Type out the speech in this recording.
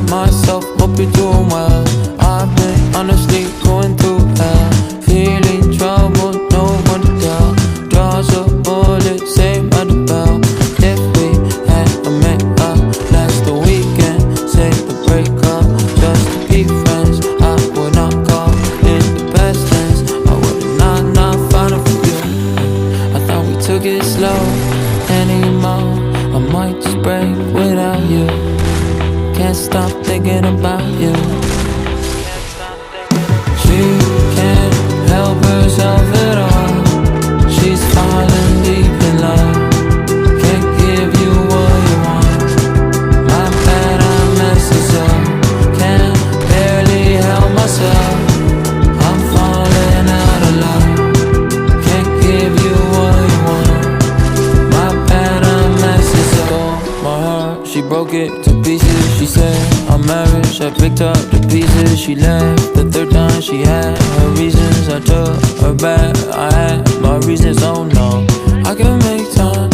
Myself, hope you're doing well. I've been honestly going through hell, feeling trouble, no one to tell. Draws a bullet, save by the bell. If we had a make-up last the weekend, say the breakup just to be friends, I would not call in the best sense. I would not find it for you. I thought we took it slow anymore. I might just break without you. Can't stop thinking about you. She can't help herself at all. She's falling deep in love. Can't give you what you want. My bad, I messed this up. Can't barely help myself. I'm falling out of love. Can't give you what you want. My bad, I messed this up. My heart, she broke it to pieces. She said our marriage had picked up the pieces. She left the third time. She had her reasons. I took her back. I had my reasons. Oh no, I can make time